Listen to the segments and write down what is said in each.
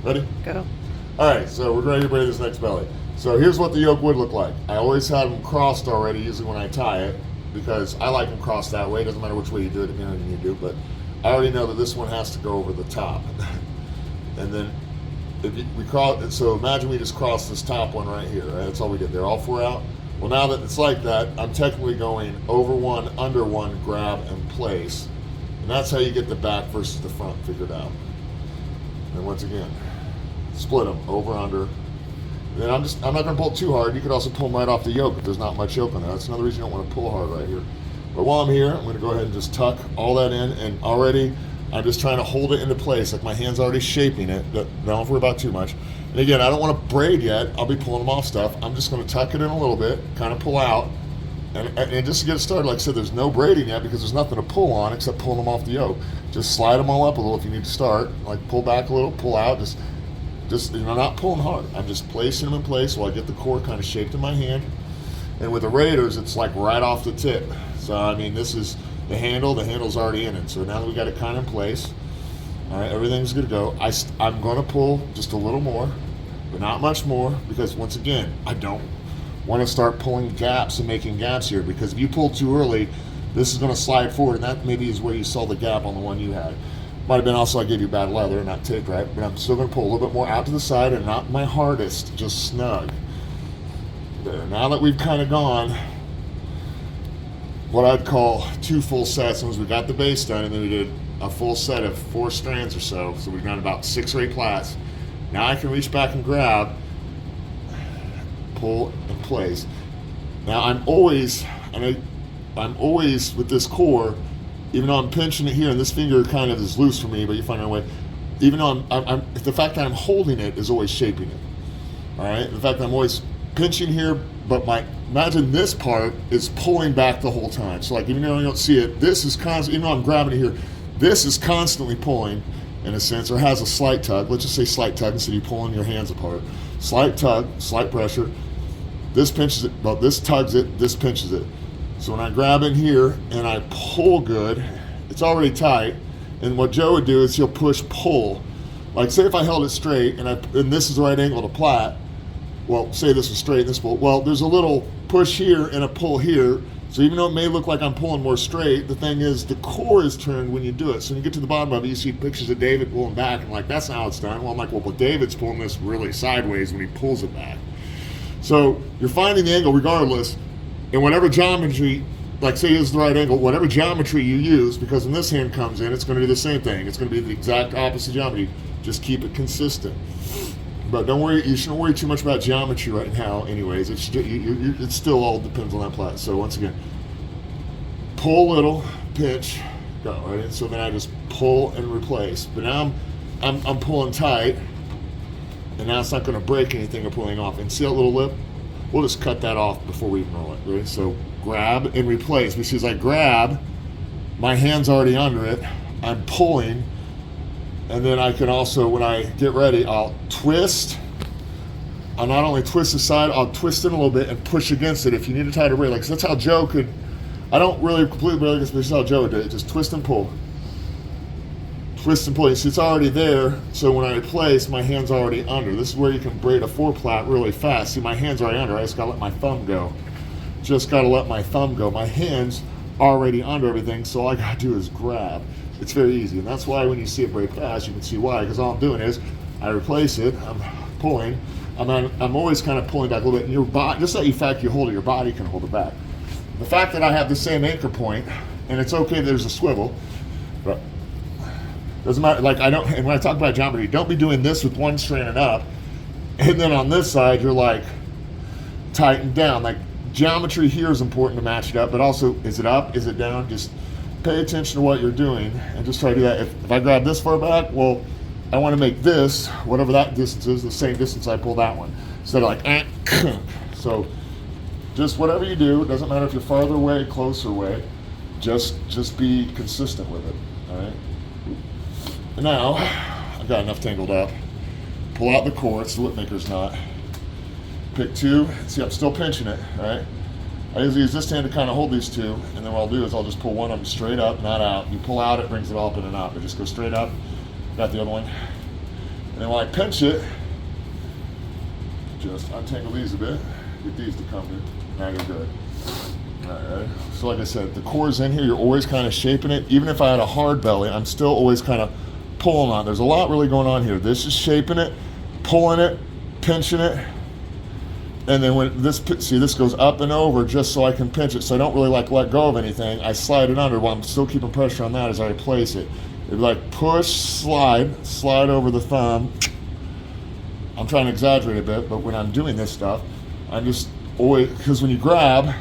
Ready? Go. All right, so we're ready to braid this next belly. So here's what the yoke would look like. I always have them crossed already, usually when I tie it, because I like them crossed that way. It doesn't matter which way you do it, depending on what you do, but I already know that this one has to go over the top. And then if we cross, so imagine we just cross this top one right here, right? That's all we did. They're all four out. Well, now that it's like that, I'm technically going over one, under one, grab, and place. And that's how you get the back versus the front figured out. And once again, split them over, under. Then I'm not going to pull it too hard. You could also pull them right off the yoke if there's not much yoke on there. That's another reason you don't want to pull hard right here. But while I'm here, I'm going to go ahead and just tuck all that in, and already I'm just trying to hold it into place, like my hand's already shaping it. Don't worry about too much. And again, I don't want to braid yet. I'll be pulling them off stuff. I'm just going to tuck it in a little bit, kind of pull out, and just to get it started, like I said, there's no braiding yet because there's nothing to pull on except pulling them off the yoke. Just slide them all up a little if you need to start. Like pull back a little, pull out, just not pulling hard. I'm just placing them in place while I get the core kind of shaped in my hand. And with the Raiders, it's like right off the tip. So I mean, this is the handle's already in it. So now that we got it kind of in place, all right, everything's good to go. I'm going to pull just a little more, but not much more, because once again, I don't want to start pulling gaps and making gaps here, because if you pull too early, this is going to slide forward, and that maybe is where you saw the gap on the one you had. Might have been also I gave you bad leather, not taped right, but I'm still going to pull a little bit more out to the side and not my hardest, just snug. There. Now that we've kind of gone what I'd call 2 full sets, once we got the base done, and then we did a full set of 4 strands or so we've done about 6 or 8 plaits. Now I can reach back and grab, pull and place. Now I'm always with this core, even though I'm pinching it here, and this finger kind of is loose for me, but you find a way. Even though the fact that I'm holding it is always shaping it. All right, the fact that I'm always pinching here, but imagine this part is pulling back the whole time. So like even though you don't see it, this is constant. Even though I'm grabbing it here, this is constantly pulling in a sense, or has a slight tug. Let's just say slight tug instead of you pulling your hands apart. Slight tug, slight pressure. This pinches it, well, this tugs it, this pinches it. So when I grab in here and I pull good, it's already tight. And what Joe would do is he'll push pull. Like say if I held it straight and this is the right angle to plait, well, say this was straight and this pull, well, there's a little push here and a pull here. So even though it may look like I'm pulling more straight, the thing is the core is turned when you do it. So when you get to the bottom of it, you see pictures of David pulling back, and like, that's not how it's done. Well, I'm like, well, but David's pulling this really sideways when he pulls it back. So you're finding the angle regardless, and whatever geometry, like say is the right angle, whatever geometry you use, because when this hand comes in, it's going to do the same thing. It's going to be the exact opposite geometry. Just keep it consistent. But don't worry, you shouldn't worry too much about geometry right now anyways. It still all depends on that plait. So once again, pull a little, pinch, go, right? So then I just pull and replace. But now I'm pulling tight, and now it's not going to break anything or pulling off. And see that little lip? We'll just cut that off before we even roll it, right? So grab and replace, which is I grab, my hand's already under it, I'm pulling, and then I can also, when I get ready, I'll twist. I'll not only twist the side, I'll twist it a little bit and push against it if you need to tie it braid. Like, that's how Joe could, I don't really completely braid this, but this is how Joe did it. Just twist and pull. Twist and pull. You see, it's already there, so when I replace, my hand's already under. This is where you can braid a 4-plait really fast. See, my hand's already under. I just gotta let my thumb go. Just gotta let my thumb go. My hand's already under everything, so all I gotta do is grab. It's very easy, and that's why when you see it braid fast, you can see why, because all I'm doing is I replace it, I'm pulling, I'm always kind of pulling back a little bit, and your body, just like the fact you hold it, your body can hold it back. The fact that I have the same anchor point, and it's okay there's a swivel, but doesn't matter, like and when I talk about geometry, don't be doing this with one strand up, and then on this side, you're like, tighten down. Like, geometry here is important to match it up, but also, is it up, is it down? Just pay attention to what you're doing and just try to do that. If I grab this far back, well, I want to make this, whatever that distance is, the same distance I pull that one. Instead of like, so just whatever you do, it doesn't matter if you're farther away, closer away, just be consistent with it, all right? And now, I've got enough tangled up. Pull out the core, it's the whipmaker's knot. Pick 2, see I'm still pinching it, all right? I usually use this hand to kind of hold these 2, and then what I'll do is I'll just pull one of them straight up, not out. You pull out, it brings it all up in a knot, but just go straight up. Got the other one. And And when I pinch it, just untangle these a bit, get these to come in. Now you're good. All right. So like I said, the core's in here. You're always kind of shaping it. Even if I had a hard belly, I'm still always kind of pulling on. There's a lot really going on here. This is shaping it, pulling it, pinching it. And then when this, see, this goes up and over just so I can pinch it. So I don't really like let go of anything. I slide it under while I'm still keeping pressure on that as I place it. It'd be like push, slide over the thumb. I'm trying to exaggerate a bit, but when I'm doing this stuff, I'm just always, because when you grab,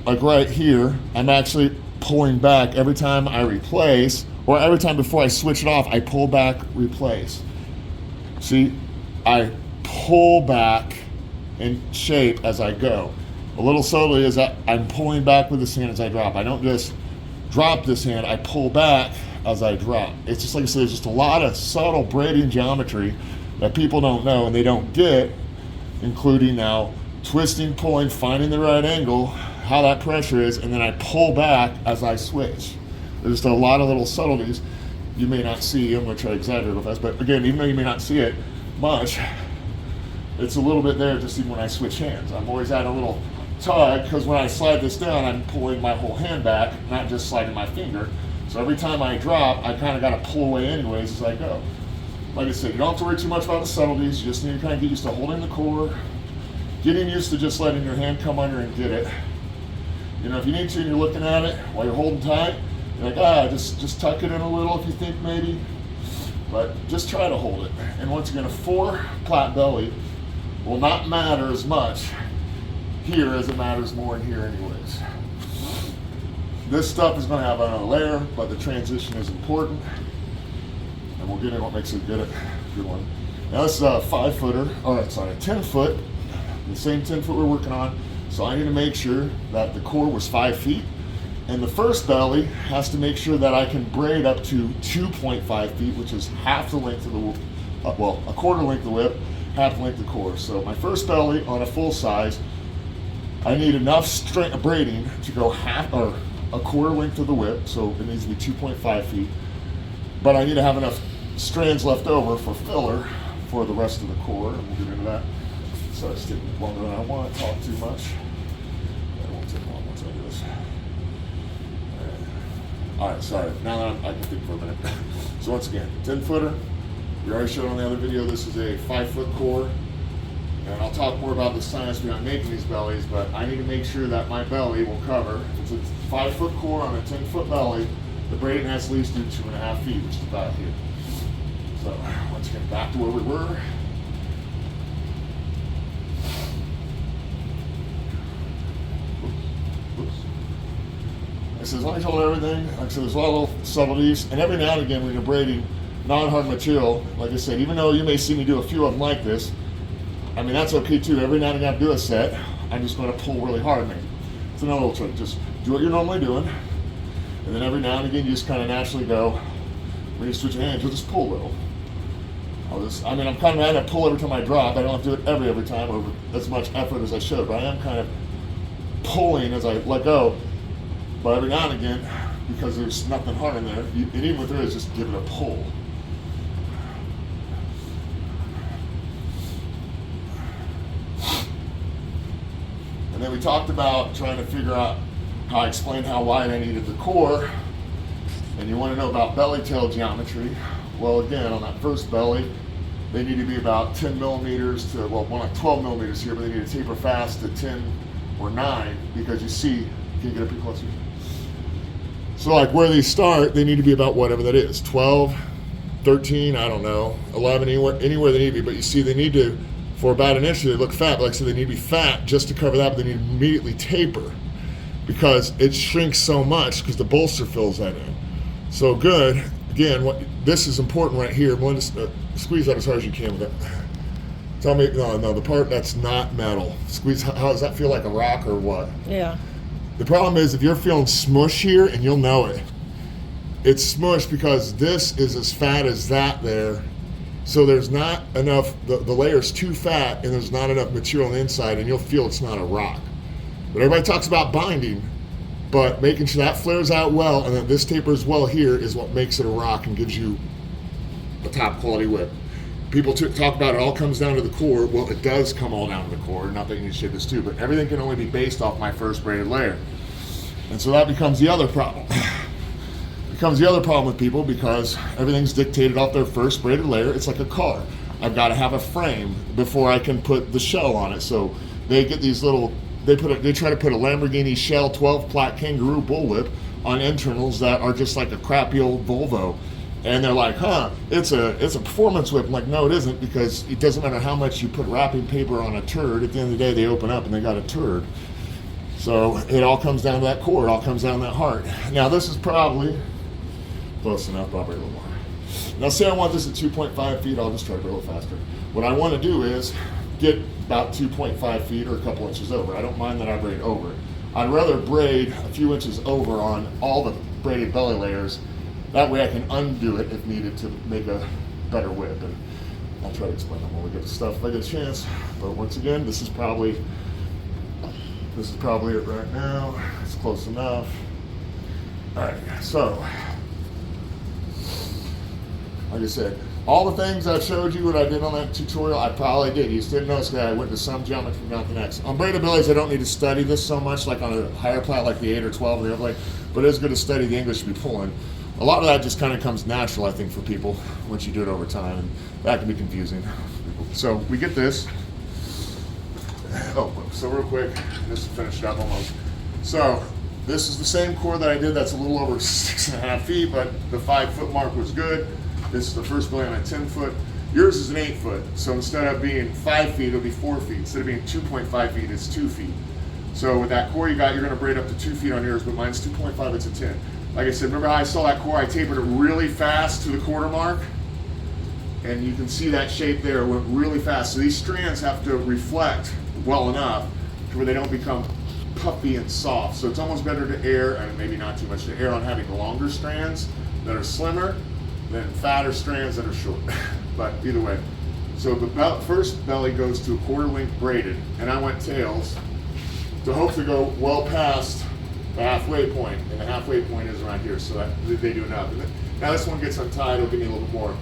like right here, I'm actually pulling back every time I replace, or every time before I switch it off, I pull back, replace. See, I pull back and shape as I go. A little subtly is that I'm pulling back with this hand as I drop. I don't just drop this hand, I pull back as I drop. It's just like I said, there's just a lot of subtle braiding geometry that people don't know and they don't get, including now twisting, pulling, finding the right angle, how that pressure is, and then I pull back as I switch. There's just a lot of little subtleties you may not see. I'm going to try to exaggerate a little fast, but again, even though you may not see it much, it's a little bit there just even when I switch hands. I'm always at a little tug because when I slide this down, I'm pulling my whole hand back, not just sliding my finger. So every time I drop, I kind of got to pull away anyways as I go. Like I said, you don't have to worry too much about the subtleties. You just need to kind of get used to holding the core, getting used to just letting your hand come under and get it. You know, if you need to and you're looking at it while you're holding tight, you're like, just tuck it in a little if you think maybe. But just try to hold it. And once again, a 4 plat belly will not matter as much here as it matters more in here anyways. This stuff is going to have another layer, but the transition is important. And we'll get into what makes it a good one. Now this is a 5-footer, or sorry, 10-foot, the same 10-foot we're working on. So I need to make sure that the core was 5 feet. And the first belly has to make sure that I can braid up to 2.5 feet, which is half the length of the, well, a quarter length of the whip, half the length of the core. So my first belly on a full size, I need enough braiding to go half or a quarter length of the whip, so it needs to be 2.5 feet. But I need to have enough strands left over for filler for the rest of the core, and we'll get into that. So it's taking longer than I want to talk too much. It won't take long once I do this. All right, sorry. Now that I can think for a minute. So once again, 10-footer. We already showed on the other video, this is a 5-foot core. And I'll talk more about the science behind making these bellies, but I need to make sure that my belly will cover. If it's a 5-foot core on a 10-foot belly, the braiding has to at least do 2.5 feet, which is about here. So once again, back to where we were. I said, as long as you hold everything, like I said, there's a lot of little subtleties, and every now and again when you're braiding non-hard material, like I said, even though you may see me do a few of them like this, I mean, that's okay too. Every now and again I do a set, I'm just going to pull really hard, maybe. It's another little trick. Just do what you're normally doing, and then every now and again you just kind of naturally go, when you switch your hands, you'll just pull a little. I'm kind of having to pull every time I drop. I don't have to do it every time or as much effort as I should, but I am kind of pulling as I let go. But every now and again, because there's nothing hard in there, and even if there is, just give it a pull. And then we talked about trying to figure out how I explained how wide I needed the core. And you want to know about belly tail geometry. Well, again, on that first belly, they need to be about 10 millimeters to, well, more like 12 millimeters here, but they need to taper fast to 10 or 9 because you see, can you get up here closer? So like where they start, they need to be about whatever that is, 12, 13, I don't know, 11, anywhere they need to be. But you see they need to, for about an inch, they look fat, but like I said, they need to be fat just to cover that, but they need to immediately taper because it shrinks so much because the bolster fills that in. So good, again, this is important right here. Melinda, squeeze that as hard as you can with it. Tell me, no, the part that's not metal. Squeeze, how does that feel, like a rock or what? Yeah. The problem is if you're feeling smush here, and you'll know it, it's smushed because this is as fat as that there. So there's not enough, the layer's too fat and there's not enough material on the inside and you'll feel it's not a rock. But everybody talks about binding, but making sure that flares out well and that this tapers well here is what makes it a rock and gives you top quality whip. People talk about it all comes down to the core. Well, it does come all down to the core. Not that you need to shave this too, but everything can only be based off my first braided layer. And so that becomes the other problem. Becomes the other problem with people because everything's dictated off their first braided layer. It's like a car. I've got to have a frame before I can put the shell on it. So they get these little, they try to put a Lamborghini shell 12 plat kangaroo bullwhip on internals that are just like a crappy old Volvo. And they're like, it's a performance whip. I'm like, no, it isn't, because it doesn't matter how much you put wrapping paper on a turd. At the end of the day, they open up and they got a turd. So it all comes down to that core. It all comes down to that heart. Now this is probably close enough, probably a little more. Now say I want this at 2.5 feet, I'll just try to go a little faster. What I want to do is get about 2.5 feet or a couple inches over. I don't mind that I braid over it. I'd rather braid a few inches over on all the braided belly layers. That way I can undo it if needed to make a better whip. And I'll try to explain them when we get to stuff if I get a chance. But once again, this is probably it right now. It's close enough. All right, so like I said, all the things I showed you what I did on that tutorial, I probably did. You just didn't notice that I went to some geometry from down to the next. On braided bellies, I don't need to study this so much like on a higher plat like the 8 or 12 or the other blade, but it's good to study the English you'll be pulling. A lot of that just kind of comes natural, I think, for people once you do it over time, and that can be confusing. So we get this. Oh, so real quick, just to finish it up almost. So this is the same core that I did. That's a little over 6.5 feet, but the 5 foot mark was good. This is the first belly on a 10 foot. Yours is an 8 foot. So instead of being 5 feet, it'll be 4 feet. Instead of being 2.5 feet, it's 2 feet. So with that core you got, you're gonna braid up to 2 feet on yours, but mine's 2.5, it's a 10. Like I said, remember how I saw that core? I tapered it really fast to the quarter mark. And you can see that shape there, it went really fast. So these strands have to reflect well enough to where they don't become puffy and soft. So it's almost better to err, and maybe not too much to err on having longer strands that are slimmer than fatter strands that are short. But either way. So the first belly goes to a quarter length braided, and I went tails to hopefully go well past the halfway point, and the halfway point is around here, so that they do enough. And now this one gets untied, it'll give me a little bit more.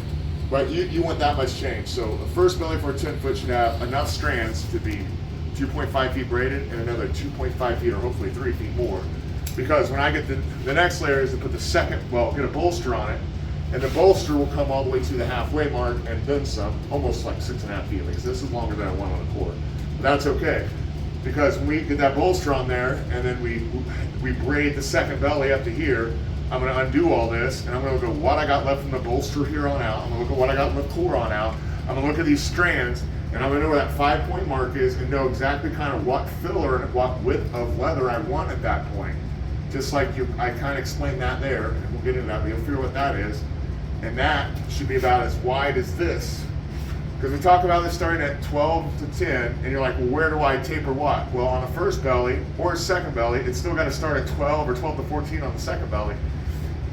But you want that much change. So the first belly for a 10 foot should have enough strands to be 2.5 feet braided and another 2.5 feet or hopefully 3 feet more. Because when I get the next layer is to put the second, well, get a bolster on it, and the bolster will come all the way to the halfway mark and then some, almost like 6.5 feet, because this is longer than I want on the core. But that's okay, because when we get that bolster on there and then we braid the second belly up to here, I'm going to undo all this, and I'm going to look at what I got left from the bolster here on out. I'm going to look at what I got from the core on out. I'm going to look at these strands, and I'm going to know where that 5 point mark is and know exactly kind of what filler and what width of leather I want at that point. Just like I kind of explained that there, and we'll get into that, but you'll figure what that is. And that should be about as wide as this. Because we talk about this starting at 12 to 10, and you're like, well, where do I taper what? Well, on a first belly or a second belly, it's still got to start at 12 or 12 to 14 on the second belly.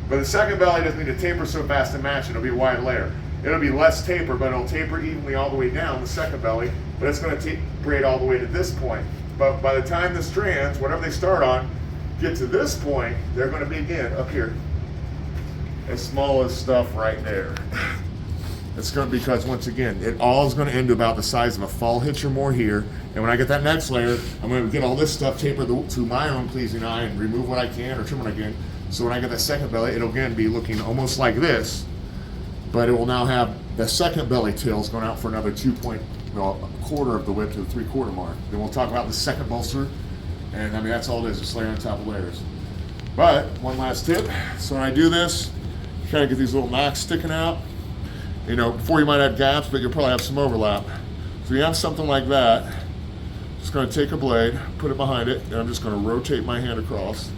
But the second belly doesn't need to taper so fast to match it. It'll be a wide layer. It'll be less taper, but it'll taper evenly all the way down the second belly, but it's going to braid all the way to this point. But by the time the strands, whatever they start on, get to this point, they're going to be, again, up here. As small as stuff right there. It's going to, because once again, it all is going to end to about the size of a fall hitch or more here. And when I get that next layer, I'm going to get all this stuff tapered to my own pleasing eye and remove what I can or trim what I can. So when I get that second belly, it'll again be looking almost like this, but it will now have the second belly tails going out for another a quarter of the width to the 3/4 mark. Then we'll talk about the second bolster, and I mean that's all it is, just layer on top of layers. But one last tip, so when I do this, you kind of get these little knocks sticking out. You know, before you might have gaps, but you'll probably have some overlap. So you have something like that, just going to take a blade, put it behind it, and I'm just going to rotate my hand across.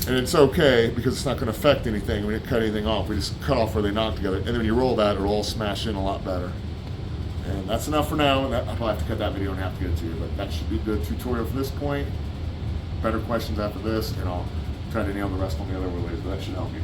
And it's okay because it's not going to affect anything. We didn't cut anything off. We just cut off where they knock together. And then when you roll that, it'll all smash in a lot better. And that's enough for now. And I'll probably have to cut that video and have to get it to you. But that should be the tutorial from this point. Better questions after this, and I'll try to nail the rest on the other ways. But that should help you.